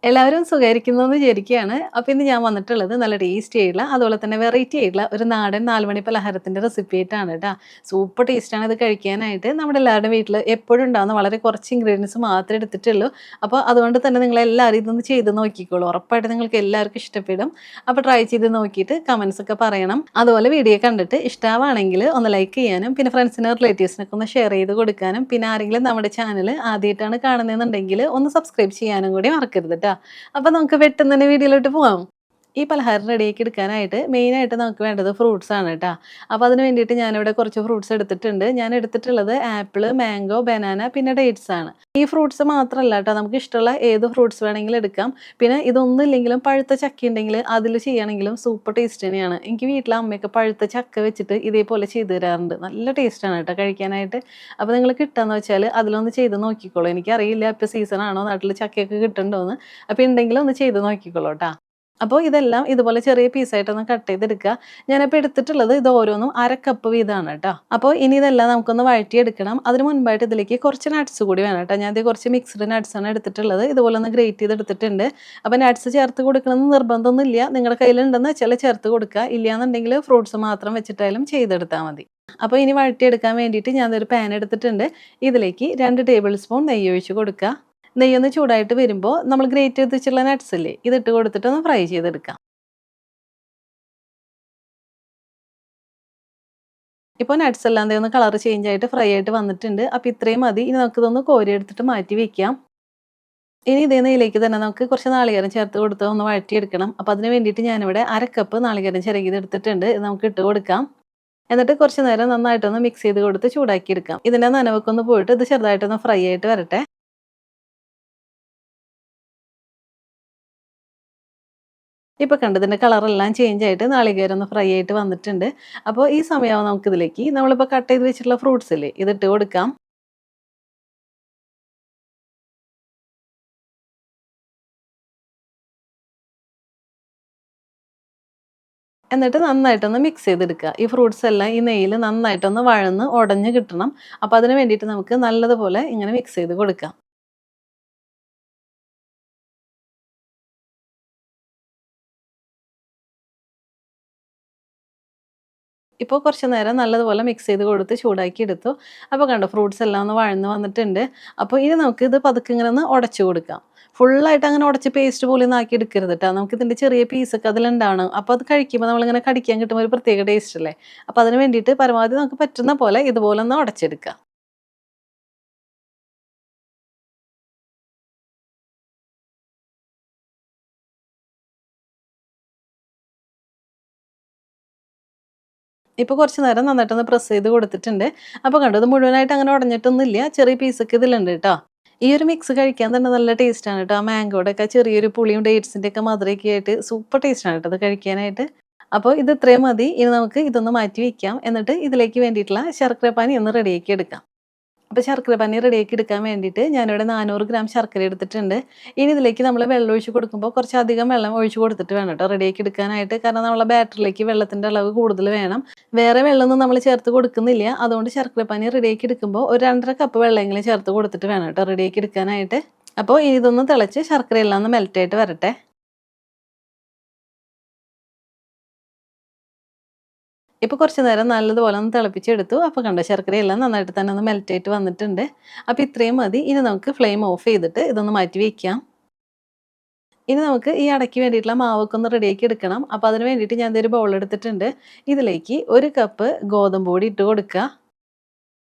എല്ലാവരും സുഖായിരിക്കുന്നു എന്ന് വിചാരിക്കുകയാണ്. അപ്പൊ ഇന്ന് ഞാൻ വന്നിട്ടുള്ളത് നല്ല ടേസ്റ്റി ആയിട്ടുള്ള, അതുപോലെ തന്നെ വെറൈറ്റി ആയിട്ടുള്ള ഒരു നാടൻ 4 മണി പലഹാരത്തിന്റെ റെസിപ്പി ആയിട്ടാണ് ട്ടാ. സൂപ്പർ ടേസ്റ്റാണ് ഇത് കഴിക്കാനായിട്ട്. നമ്മുടെ എല്ലാവരുടെയും വീട്ടില് എപ്പോഴും ഉണ്ടാവുന്ന വളരെ കുറച്ച് ഇൻഗ്രീഡിയൻസ് മാത്രമേ എടുത്തിട്ടുള്ളൂ. അപ്പോൾ അതുകൊണ്ട് തന്നെ നിങ്ങളെല്ലാവരും ഇതൊന്ന് ചെയ്ത് നോക്കിക്കോളൂ. ഉറപ്പായിട്ടും നിങ്ങൾക്ക് എല്ലാവർക്കും ഇഷ്ടപ്പെടും. അപ്പോൾ ട്രൈ ചെയ്ത് നോക്കിയിട്ട് കമൻസ് ഒക്കെ പറയണം. അതുപോലെ വീഡിയോ കണ്ടിട്ട് ഇഷ്ടമാണെങ്കിൽ ഒന്ന് ലൈക്ക് ചെയ്യാനും, പിന്നെ ഫ്രണ്ട്സിനും റിലേറ്റീവ്സിനൊക്കെ ഒന്ന് ഷെയർ ചെയ്ത് കൊടുക്കാനും, പിന്നെ ആരെങ്കിലും നമ്മുടെ ചാനൽ ആദ്യമായിട്ടാണ് കാണുന്നതെന്നുണ്ടെങ്കിൽ ഒന്ന് സബ്സ്ക്രൈബ് ചെയ്യാനും കൂടി മറക്കരുത് ട്ടോ. അപ്പൊ നമുക്ക് പെട്ടെന്ന് തന്നെ വീഡിയോയിലോട്ട് പോവാം. ഈ പലഹാരം റെഡിയാക്കി എടുക്കാനായിട്ട് മെയിനായിട്ട് നമുക്ക് വേണ്ടത് ഫ്രൂട്ട്സ് ആണ് ട്ടോ. അപ്പോൾ അതിന് വേണ്ടിയിട്ട് ഞാനിവിടെ കുറച്ച് ഫ്രൂട്ട്സ് എടുത്തിട്ടുണ്ട്. ഞാൻ എടുത്തിട്ടുള്ളത് ആപ്പിള്, മാംഗോ, ബനാന പിന്നെ ഡേറ്റ്സ് ആണ്. ഈ ഫ്രൂട്ട്സ് മാത്രമല്ല ട്ടോ, നമുക്ക് ഇഷ്ടമുള്ള ഏത് ഫ്രൂട്ട്സ് വേണമെങ്കിലും എടുക്കാം. പിന്നെ ഇതൊന്നും ഇല്ലെങ്കിലും പഴുത്ത ചക്ക ഉണ്ടെങ്കിൽ അതിൽ ചെയ്യുകയാണെങ്കിലും സൂപ്പർ ടേസ്റ്റ് തന്നെയാണ്. എനിക്ക് വീട്ടിലെ അമ്മയൊക്കെ പഴുത്ത ചക്ക വെച്ചിട്ട് ഇതേപോലെ ചെയ്ത് തരാറുണ്ട്. നല്ല ടേസ്റ്റാണ് കേട്ടോ കഴിക്കാനായിട്ട്. അപ്പോൾ നിങ്ങൾ കിട്ടാന്ന് വെച്ചാൽ അതിലൊന്ന് ചെയ്ത് നോക്കിക്കോളൂ. എനിക്കറിയില്ല ഇപ്പോൾ സീസൺ ആണോ നാട്ടിൽ ചക്കയൊക്കെ കിട്ടുന്നുണ്ടോയെന്ന്. അപ്പോൾ ഉണ്ടെങ്കിൽ ഒന്ന് ചെയ്ത് നോക്കിക്കോളൂ ട്ടോ. അപ്പോൾ ഇതെല്ലാം ഇതുപോലെ ചെറിയ പീസായിട്ടൊന്ന് കട്ട് ചെയ്തെടുക്കുക. ഞാനിപ്പോൾ എടുത്തിട്ടുള്ളത് ഇത് ഓരോന്നും 1/2 കപ്പ് വീതമാണ് കേട്ടോ. അപ്പോൾ ഇനി ഇതെല്ലാം നമുക്കൊന്ന് വഴറ്റിയെടുക്കണം. അതിന് മുൻപായിട്ട് ഇതിലേക്ക് കുറച്ച് നട്ട്സ് കൂടി വേണം കേട്ടോ. ഞാൻ കുറച്ച് മിക്സ്ഡ് നട്ട്സ് ആണ് എടുത്തിട്ടുള്ളത്. ഇതുപോലെ ഒന്ന് ഗ്രേറ്റ് ചെയ്തെടുത്തിട്ടുണ്ട്. അപ്പോൾ നട്ട്സ് ചേർത്ത് കൊടുക്കണമെന്ന് നിർബന്ധമൊന്നുമില്ല. നിങ്ങളുടെ കയ്യിലുണ്ടെന്ന് വെച്ചാൽ ചേർത്ത് കൊടുക്കുക. ഇല്ലയെന്നുണ്ടെങ്കിൽ ഫ്രൂട്ട്സ് മാത്രം വെച്ചിട്ടായാലും ചെയ്തെടുത്താൽ മതി. അപ്പോൾ ഇനി വഴറ്റിയെടുക്കാൻ വേണ്ടിയിട്ട് ഞാനൊരു പാൻ എടുത്തിട്ടുണ്ട്. ഇതിലേക്ക് 2 ടേബിൾ സ്പൂൺ നെയ്യ് ഒഴിച്ച് കൊടുക്കുക. നെയ്യൊന്ന് ചൂടായിട്ട് വരുമ്പോൾ നമ്മൾ ഗ്രേറ്റ് ചെയ്ത് വെച്ചിട്ടുള്ള നട്ട്സ് ഇല്ലേ, ഇതിട്ട് കൊടുത്തിട്ട് ഒന്ന് ഫ്രൈ ചെയ്തെടുക്കാം. ഇപ്പോൾ നട്ട്സ് എല്ലാം ദേ ഒന്ന് കളർ ചേഞ്ച് ആയിട്ട് ഫ്രൈ ആയിട്ട് വന്നിട്ടുണ്ട്. അപ്പോൾ ഇത്രയും മതി. ഇനി നമുക്കിതൊന്ന് കോരി എടുത്തിട്ട് മാറ്റി വെക്കാം. ഇനി ഇതേ നെയ്യിലേക്ക് തന്നെ നമുക്ക് കുറച്ച് നാളികേരം ചേർത്ത് കൊടുത്ത് ഒന്ന് വഴറ്റിയെടുക്കണം. അപ്പോൾ അതിന് വേണ്ടിയിട്ട് ഞാനിവിടെ 1/2 കപ്പ് നാളികേരം ചിരകിയത് എടുത്തിട്ടുണ്ട്. ഇത് നമുക്ക് ഇട്ട് കൊടുക്കാം. എന്നിട്ട് കുറച്ച് നേരം നന്നായിട്ടൊന്ന് മിക്സ് ചെയ്ത് കൊടുത്ത് ചൂടാക്കി എടുക്കാം. ഇതിൻ്റെ നനവൊക്കെ ഒന്ന് പോയിട്ട് ഇത് ചെറുതായിട്ടൊന്ന് ഫ്രൈ ആയിട്ട് വരട്ടെ. ഇപ്പൊ കണ്ടോ ഇതിന്റെ കളറെല്ലാം ചേഞ്ച് ആയിട്ട് നാളികേരം ഒന്ന് ഫ്രൈ ആയിട്ട് വന്നിട്ടുണ്ട്. അപ്പോൾ ഈ സമയമാകുമ്പോൾ നമുക്കിതിലേക്ക് നമ്മളിപ്പോൾ കട്ട് ചെയ്ത് വെച്ചിട്ടുള്ള ഫ്രൂട്ട്സ് ഇല്ലേ, ഇതിട്ട് കൊടുക്കാം. എന്നിട്ട് നന്നായിട്ടൊന്ന് മിക്സ് ചെയ്തെടുക്കുക. ഈ ഫ്രൂട്ട്സ് എല്ലാം ഈ നെയ്യിൽ നന്നായിട്ടൊന്ന് വഴന്ന് ഉടഞ്ഞ് കിട്ടണം. അപ്പോൾ അതിന് വേണ്ടിയിട്ട് നമുക്ക് നല്ലതുപോലെ ഇങ്ങനെ മിക്സ് ചെയ്ത് കൊടുക്കാം. ഇപ്പോൾ കുറച്ച് നേരം നല്ലതുപോലെ മിക്സ് ചെയ്ത് കൊടുത്ത് ചൂടാക്കി എടുത്തു. അപ്പോൾ കണ്ടോ ഫ്രൂട്ട്സ് എല്ലാം ഒന്ന് വഴന്ന് വന്നിട്ടുണ്ട്. അപ്പോൾ ഇനി നമുക്ക് ഇത് പതുക്കെ ഇങ്ങനെ ഒന്ന് ഉടച്ചു കൊടുക്കാം. ഫുള്ളായിട്ട് അങ്ങനെ ഉടച്ച് പേസ്റ്റ് പോലെ ഒന്നും ആക്കി എടുക്കരുത് ട്ടോ. നമുക്ക് ഇതിൻ്റെ ചെറിയ പീസൊക്കെ അതിലുണ്ടാവണം. അപ്പോൾ അത് കഴിക്കുമ്പോൾ നമ്മളിങ്ങനെ കടിക്കാൻ കിട്ടുമ്പോൾ ഒരു പ്രത്യേക ടേസ്റ്റ് അല്ലേ. അപ്പോൾ അതിന് വേണ്ടിയിട്ട് പരമാവധി നമുക്ക് പറ്റുന്ന പോലെ ഇതുപോലെ ഒന്ന് ഉടച്ചെടുക്കുക. ഇപ്പോൾ കുറച്ച് നേരം നന്നായിട്ടൊന്ന് പ്രസ് ചെയ്ത് കൊടുത്തിട്ടുണ്ട്. അപ്പോൾ കണ്ടോ ഇത് മുഴുവനായിട്ട് അങ്ങനെ ഉടഞ്ഞിട്ടൊന്നുമില്ല. ചെറിയ പീസൊക്കെ ഇതിലുണ്ട് ട്ടോ. ഈ ഒരു മിക്സ് കഴിക്കാൻ തന്നെ നല്ല ടേസ്റ്റാണ് കേട്ടോ. ആ മാംഗോയുടെ ഒക്കെ ചെറിയൊരു പുളിയും ഡേറ്റ്സിൻ്റെ ഒക്കെ മധുരമൊക്കെ ആയിട്ട് സൂപ്പർ ടേസ്റ്റാണ് കേട്ടോ ഇത് കഴിക്കാനായിട്ട്. അപ്പോൾ ഇത് ഇത്രയും മതി. ഇനി നമുക്ക് ഇതൊന്ന് മാറ്റി വെക്കാം. എന്നിട്ട് ഇതിലേക്ക് വേണ്ടിയിട്ടുള്ള ശർക്കര പാനി ഒന്ന് റെഡിയാക്കി എടുക്കാം. അപ്പോൾ ശർക്കര പാനി റെഡിയാക്കി എടുക്കാൻ വേണ്ടിയിട്ട് ഞാനിവിടെ 400 ഗ്രാം ശർക്കര എടുത്തിട്ടുണ്ട്. ഇനി ഇതിലേക്ക് നമ്മൾ വെള്ളം ഒഴിച്ച് കൊടുക്കുമ്പോൾ കുറച്ചധികം വെള്ളം ഒഴിച്ച് കൊടുത്തിട്ട് വേണം കേട്ടോ റെഡിയാക്കി എടുക്കാനായിട്ട്. കാരണം നമ്മളെ ബാറ്ററിലേക്ക് വെള്ളത്തിൻ്റെ അളവ് കൂടുതൽ വേണം. വേറെ വെള്ളമൊന്നും നമ്മൾ ചേർത്ത് കൊടുക്കുന്നില്ല. അതുകൊണ്ട് ശർക്കര പാനി റെഡിയാക്കി എടുക്കുമ്പോൾ ഒരു 2.5 കപ്പ് വെള്ളമെങ്കിലും ചേർത്ത് കൊടുത്തിട്ട് വേണം കേട്ടോ റെഡിയാക്കി എടുക്കാനായിട്ട്. അപ്പോൾ ഇനി ഇതൊന്ന് തിളച്ച് ശർക്കരയെല്ലാം ഒന്ന് മെൽറ്റായിട്ട് വരട്ടെ. ഇപ്പോൾ കുറച്ച് നേരം നല്ലതുപോലെ ഒന്ന് തിളപ്പിച്ചെടുത്തു. അപ്പോൾ കണ്ടോ ശർക്കരയെല്ലാം നന്നായിട്ട് തന്നെ ഒന്ന് മെൽറ്റായിട്ട് വന്നിട്ടുണ്ട്. അപ്പോൾ ഇത്രയും മതി. ഇനി നമുക്ക് ഫ്ലെയിം ഓഫ് ചെയ്തിട്ട് ഇതൊന്ന് മാറ്റി വയ്ക്കാം. ഇനി നമുക്ക് ഈ അടയ്ക്ക് വേണ്ടിയിട്ടുള്ള മാവൊക്കെ ഒന്ന് റെഡിയാക്കി എടുക്കണം. അപ്പോൾ അതിന് വേണ്ടിയിട്ട് ഞാൻ ദേ ഒരു ബൗൾ എടുത്തിട്ടുണ്ട്. ഇതിലേക്ക് 1 കപ്പ് ഗോതമ്പ് പൊടി ഇട്ട് കൊടുക്കുക.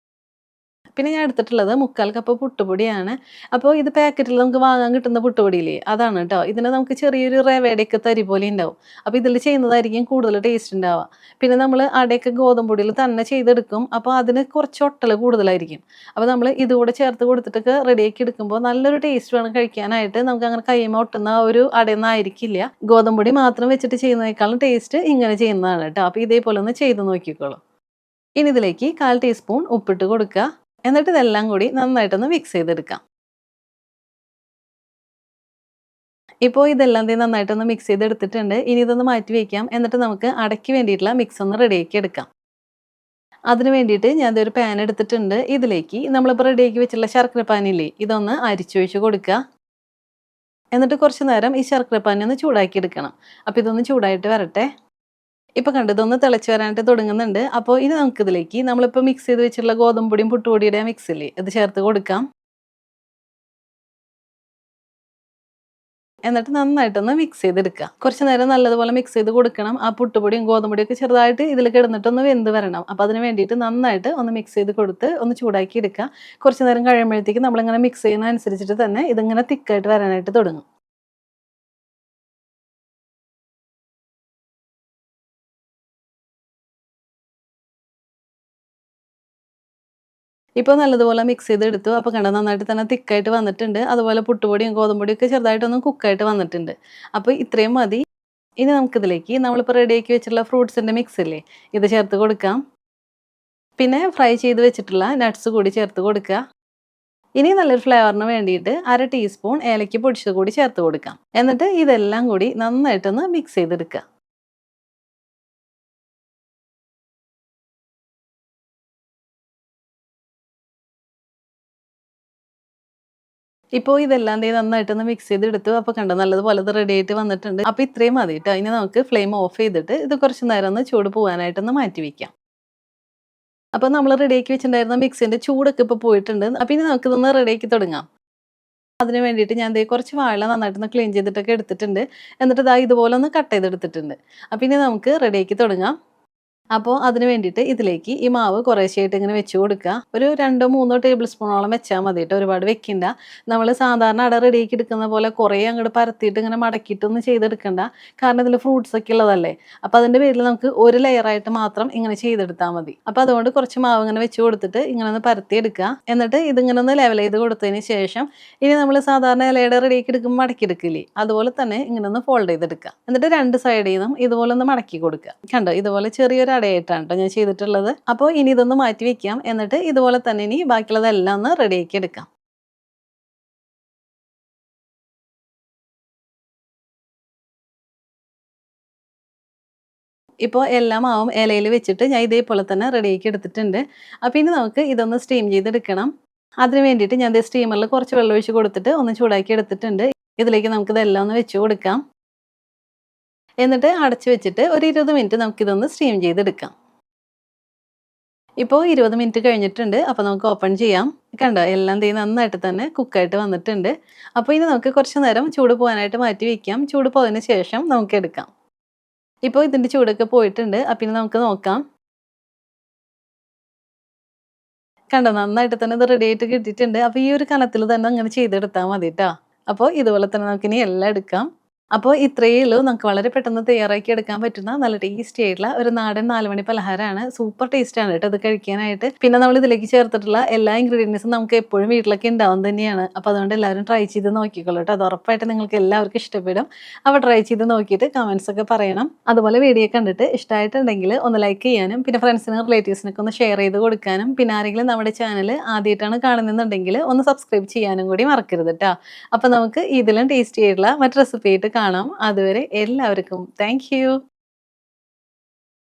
പിന്നെ ഞാൻ എടുത്തിട്ടുള്ളത് 1/4 കപ്പ് പുട്ടുപൊടിയാണ്. അപ്പോൾ ഇത് പാക്കറ്റിൽ നമുക്ക് വാങ്ങാൻ കിട്ടുന്ന പുട്ടുപൊടിയില്ലേ, അതാണ് കേട്ടോ. ഇതിന് നമുക്ക് ചെറിയൊരു റവയുടെയൊക്കെ തരി പോലെ ഉണ്ടാവും. അപ്പോൾ ഇതിൽ ചെയ്യുന്നതായിരിക്കും കൂടുതൽ ടേസ്റ്റ് ഉണ്ടാവുക. പിന്നെ നമ്മൾ അടയൊക്കെ ഗോതമ്പ് പൊടിയിൽ തന്നെ ചെയ്തെടുക്കും. അപ്പോൾ അതിന് കുറച്ച് ഒട്ടൽ കൂടുതലായിരിക്കും. അപ്പോൾ നമ്മൾ ഇതുകൂടെ ചേർത്ത് കൊടുത്തിട്ടൊക്കെ റെഡിയാക്കി എടുക്കുമ്പോൾ നല്ലൊരു ടേസ്റ്റ് വേണം കഴിക്കാനായിട്ട്. നമുക്ക് അങ്ങനെ കയ്യുമ്മ ഒട്ടുന്ന ഒരു അടയൊന്നും ആയിരിക്കില്ല. ഗോതമ്പ് പൊടി മാത്രം വെച്ചിട്ട് ചെയ്യുന്നതിനേക്കാളും ടേസ്റ്റ് ഇങ്ങനെ ചെയ്യുന്നതാണ് കേട്ടോ. അപ്പോൾ ഇതേപോലെ ഒന്ന് ചെയ്ത് നോക്കിക്കോളൂ. ഇനി ഇതിലേക്ക് 1/4 ടീസ്പൂൺ ഉപ്പിട്ട് കൊടുക്കുക. എന്നിട്ട് ഇതെല്ലാം കൂടി നന്നായിട്ടൊന്ന് മിക്സ് ചെയ്തെടുക്കാം. ഇപ്പോൾ ഇതെല്ലാം നന്നായിട്ടൊന്ന് മിക്സ് ചെയ്തെടുത്തിട്ടുണ്ട്. ഇനി ഇതൊന്ന് മാറ്റി വയ്ക്കാം. എന്നിട്ട് നമുക്ക് അടയ്ക്ക് വേണ്ടിയിട്ടുള്ള മിക്സ് ഒന്ന് റെഡിയാക്കി എടുക്കാം. അതിന് വേണ്ടിയിട്ട് ഞാൻ ദേ ഒരു പാൻ എടുത്തിട്ടുണ്ട്. ഇതിലേക്ക് നമ്മളിപ്പോൾ റെഡിയാക്കി വെച്ചിട്ടുള്ള ശർക്കര പാനില്ലേ, ഇതൊന്ന് അരിച്ചൊഴിച്ച് കൊടുക്കുക. എന്നിട്ട് കുറച്ച് നേരം ഈ ശർക്കരപ്പാനി ഒന്ന് ചൂടാക്കി എടുക്കണം. അപ്പോൾ ഇതൊന്ന് ചൂടായിട്ട് വരട്ടെ. ഇപ്പൊ കണ്ടോ ഇതൊന്ന് തിളച്ച് വരാനായിട്ട് തുടങ്ങുന്നുണ്ട്. അപ്പോൾ ഇനി നമുക്കിതിലേക്ക് നമ്മളിപ്പോൾ മിക്സ് ചെയ്ത് വെച്ചിട്ടുള്ള ഗോതമ്പ് പൊടിയും പുട്ടുപൊടിയുടെ മിക്സ് ഇല്ലേ ഇത് ചേർത്ത് കൊടുക്കാം. എന്നിട്ട് നന്നായിട്ടൊന്ന് മിക്സ് ചെയ്തെടുക്കുക. കുറച്ച് നേരം നല്ലതുപോലെ മിക്സ് ചെയ്ത് കൊടുക്കണം. ആ പുട്ടുപൊടിയും ഗോതമ്പ് പൊടിയൊക്കെ ചെറുതായിട്ട് ഇതിൽ കിടന്നിട്ടൊന്ന് വെന്ത് വരണം. അപ്പോൾ അതിന് വേണ്ടിയിട്ട് നന്നായിട്ട് ഒന്ന് മിക്സ് ചെയ്ത് കൊടുത്ത് ഒന്ന് ചൂടാക്കി എടുക്കുക. കുറച്ച് നേരം കഴിയുമ്പോഴത്തേക്ക് നമ്മളിങ്ങനെ മിക്സ് ചെയ്യുന്നതനുസരിച്ചിട്ട് തന്നെ ഇതിങ്ങനെ തിക്കായിട്ട് വരാനായിട്ട് തുടങ്ങും. ഇപ്പോൾ നല്ലതുപോലെ മിക്സ് ചെയ്തെടുത്തു. അപ്പോൾ കണ്ടോ നന്നായിട്ട് തന്നെ തിക്കായിട്ട് വന്നിട്ടുണ്ട്. അതുപോലെ പുട്ടുപൊടിയും ഗോതമ്പ് പൊടിയൊക്കെ ചെറുതായിട്ടൊന്ന് കുക്കായിട്ട് വന്നിട്ടുണ്ട്. അപ്പോൾ ഇത്രയും മതി. ഇനി നമുക്കിതിലേക്ക് നമ്മളിപ്പോൾ റെഡിയാക്കി വെച്ചിട്ടുള്ള ഫ്രൂട്ട്സിൻ്റെ മിക്സ് ഇല്ലേ ഇത് ചേർത്ത് കൊടുക്കാം. പിന്നെ ഫ്രൈ ചെയ്ത് വെച്ചിട്ടുള്ള നട്ട്സ് കൂടി ചേർത്ത് കൊടുക്കുക. ഇനി നല്ലൊരു ഫ്ലേവറിന് വേണ്ടിയിട്ട് 1/2 ടീസ്പൂൺ ഏലയ്ക്ക പൊടിച്ചത് കൂടി ചേർത്ത് കൊടുക്കാം. എന്നിട്ട് ഇതെല്ലാം കൂടി നന്നായിട്ടൊന്ന് മിക്സ് ചെയ്തെടുക്കുക. ഇപ്പോൾ ഇതെല്ലാം ദേ നന്നായിട്ടൊന്ന് മിക്സ് ചെയ്തെടുത്തു. അപ്പോൾ കണ്ടോ നല്ലതുപോലെ ഇത് റെഡി ആയിട്ട് വന്നിട്ടുണ്ട്. അപ്പോൾ ഇത്രയും മതി കേട്ടോ. ഇനി നമുക്ക് ഫ്ലെയിം ഓഫ് ചെയ്തിട്ട് ഇത് കുറച്ച് നേരം ഒന്ന് ചൂട് പോകാനായിട്ടൊന്ന് മാറ്റി വയ്ക്കാം. അപ്പോൾ നമ്മൾ റെഡിയാക്കി വെച്ചിട്ടുണ്ടായിരുന്ന മിക്സിൻ്റെ ചൂടൊക്കെ ഇപ്പോൾ പോയിട്ടുണ്ട്. അപ്പോൾ ഇനി നമുക്കിതൊന്ന് റെഡിയാക്കി തുടങ്ങാം. അതിന് വേണ്ടിയിട്ട് ഞാൻ ദേ കുറച്ച് വാഴ നന്നായിട്ടൊന്ന് ക്ലീൻ ചെയ്തിട്ടൊക്കെ എടുത്തിട്ടുണ്ട്. എന്നിട്ട് ദാ ഇതുപോലെ ഒന്ന് കട്ട് ചെയ്തെടുത്തിട്ടുണ്ട്. അപ്പോൾ ഇനി നമുക്ക് റെഡിയാക്കി തുടങ്ങാം. അപ്പോൾ അതിന് വേണ്ടിയിട്ട് ഇതിലേക്ക് ഈ മാവ് കുറേശ്ശെയായിട്ട് ഇങ്ങനെ വെച്ച് കൊടുക്കുക. ഒരു 2-3 ടേബിൾ സ്പൂണോളം വെച്ചാൽ മതി കേട്ടോ. ഒരുപാട് വെക്കണ്ട. നമ്മൾ സാധാരണ അട റെഡിയാക്കി എടുക്കുന്ന പോലെ കുറേ അങ്ങോട്ട് പരത്തിയിട്ട് ഇങ്ങനെ മടക്കിയിട്ടൊന്നും ചെയ്തെടുക്കണ്ട. കാരണം ഇതിൽ ഫ്രൂട്ട്സ് ഒക്കെ ഉള്ളതല്ലേ. അപ്പോൾ അതിൻ്റെ പേരിൽ നമുക്ക് ഒരു ലെയറായിട്ട് മാത്രം ഇങ്ങനെ ചെയ്തെടുത്താൽ മതി. അപ്പോൾ അതുകൊണ്ട് കുറച്ച് മാവ് ഇങ്ങനെ വെച്ച് കൊടുത്തിട്ട് ഇങ്ങനെ ഒന്ന് പരത്തിയെടുക്കുക. എന്നിട്ട് ഇതിങ്ങനെ ഒന്ന് ലെവൽ ചെയ്ത് കൊടുത്തതിന് ശേഷം ഇനി നമ്മൾ സാധാരണ ഇലയുടെ റെഡിയാക്കി എടുക്കുമ്പോൾ മടക്കിയെടുക്കില്ലേ അതുപോലെ തന്നെ ഇങ്ങനെ ഒന്ന് ഫോൾഡ് ചെയ്തെടുക്കുക. എന്നിട്ട് 2 സൈഡിൽ നിന്നും ഇതുപോലെ ഒന്ന് മടക്കി കൊടുക്കുക. കണ്ടോ ഇതുപോലെ ചെറിയൊരു അടയായിട്ടാണ് കേട്ടോ ഞാൻ ചെയ്തിട്ടുള്ളത്. അപ്പോൾ ഇനി ഇതൊന്ന് മാറ്റി വെക്കാം. എന്നിട്ട് ഇതുപോലെ തന്നെ ഇനി ബാക്കിയുള്ളതെല്ലാം ഒന്ന് റെഡിയാക്കി എടുക്കാം. ഇപ്പോൾ എല്ലാ മാവും ഇലയിൽ വെച്ചിട്ട് ഞാൻ ഇതേപോലെ തന്നെ റെഡിയാക്കി എടുത്തിട്ടുണ്ട്. അപ്പോൾ ഇനി നമുക്ക് ഇതൊന്ന് സ്റ്റീം ചെയ്തെടുക്കണം. അതിന് വേണ്ടിയിട്ട് ഞാൻ ദേ സ്റ്റീമറിൽ കുറച്ച് വെള്ളം ഒഴിച്ച് കൊടുത്തിട്ട് ഒന്ന് ചൂടാക്കി എടുത്തിട്ടുണ്ട്. ഇതിലേക്ക് നമുക്കിതെല്ലാം ഒന്ന് വെച്ച് കൊടുക്കാം. എന്നിട്ട് അടച്ച് വെച്ചിട്ട് ഒരു 20 മിനിറ്റ് നമുക്കിതൊന്ന് സ്റ്റീം ചെയ്തെടുക്കാം. ഇപ്പോൾ 20 മിനിറ്റ് കഴിഞ്ഞിട്ടുണ്ട്. അപ്പോൾ നമുക്ക് ഓപ്പൺ ചെയ്യാം. കണ്ടോ എല്ലാം ദേ നന്നായിട്ട് തന്നെ കുക്കായിട്ട് വന്നിട്ടുണ്ട്. അപ്പോൾ ഇനി നമുക്ക് കുറച്ച് നേരം ചൂട് പോകാനായിട്ട് മാറ്റി വയ്ക്കാം. ചൂട് പോയതിന് ശേഷം നമുക്ക് എടുക്കാം. ഇപ്പോൾ ഇതിൻ്റെ ചൂടൊക്കെ പോയിട്ടുണ്ട്. അപ്പോൾ ഇനി നമുക്ക് നോക്കാം. കണ്ടോ നന്നായിട്ട് തന്നെ ഇത് റെഡി ആയിട്ട് കിട്ടിയിട്ടുണ്ട്. അപ്പോൾ ഈ ഒരു കനത്തിൽ തന്നെ അങ്ങനെ ചെയ്തെടുത്താൽ മതി ട്ടോ. അപ്പോൾ ഇതുപോലെ തന്നെ നമുക്കിനി എല്ലാം എടുക്കാം. അപ്പോൾ ഇത്രയേ ഉള്ളൂ. നമുക്ക് വളരെ പെട്ടെന്ന് തയ്യാറാക്കി എടുക്കാൻ പറ്റുന്ന നല്ല ടേസ്റ്റി ആയിട്ടുള്ള ഒരു നാടൻ 4 മണി പലഹാരമാണ്. സൂപ്പർ ടേസ്റ്റാണ് കേട്ടോ ഇത് കഴിക്കാനായിട്ട്. പിന്നെ നമ്മൾ ഇതിലേക്ക് ചേർത്തിട്ടുള്ള എല്ലാ ഇൻഗ്രീഡിയൻസും നമുക്ക് എപ്പോഴും വീട്ടിലൊക്കെ ഉണ്ടാവും തന്നെയാണ്. അപ്പോൾ അതുകൊണ്ട് എല്ലാവരും ട്രൈ ചെയ്ത് നോക്കിക്കോളൂ കേട്ടോ. അത് ഉറപ്പായിട്ട് നിങ്ങൾക്ക് എല്ലാവർക്കും ഇഷ്ടപ്പെടും. അപ്പോൾ ട്രൈ ചെയ്ത് നോക്കിയിട്ട് കമൻസ് ഒക്കെ പറയണം. അതുപോലെ വീഡിയോ കണ്ടിട്ട് ഇഷ്ടമായിട്ടുണ്ടെങ്കിൽ ഒന്ന് ലൈക്ക് ചെയ്യാനും പിന്നെ ഫ്രണ്ട്സിനും റിലേറ്റീവ്സിനൊക്കെ ഒന്ന് ഷെയർ ചെയ്ത് കൊടുക്കാനും പിന്നെ ആരെങ്കിലും നമ്മുടെ ചാനൽ ആദ്യമായിട്ടാണ് കാണുന്നുണ്ടെങ്കിൽ ഒന്ന് സബ്സ്ക്രൈബ് ചെയ്യാനും കൂടി മറക്കരുത് കേട്ടോ. അപ്പോൾ നമുക്ക് ഇതിലും ടേസ്റ്റി ആയിട്ടുള്ള മറ്റു റെസിപ്പി ആയിട്ട് കാണാം. അതുവരെ എല്ലാവർക്കും താങ്ക് യു.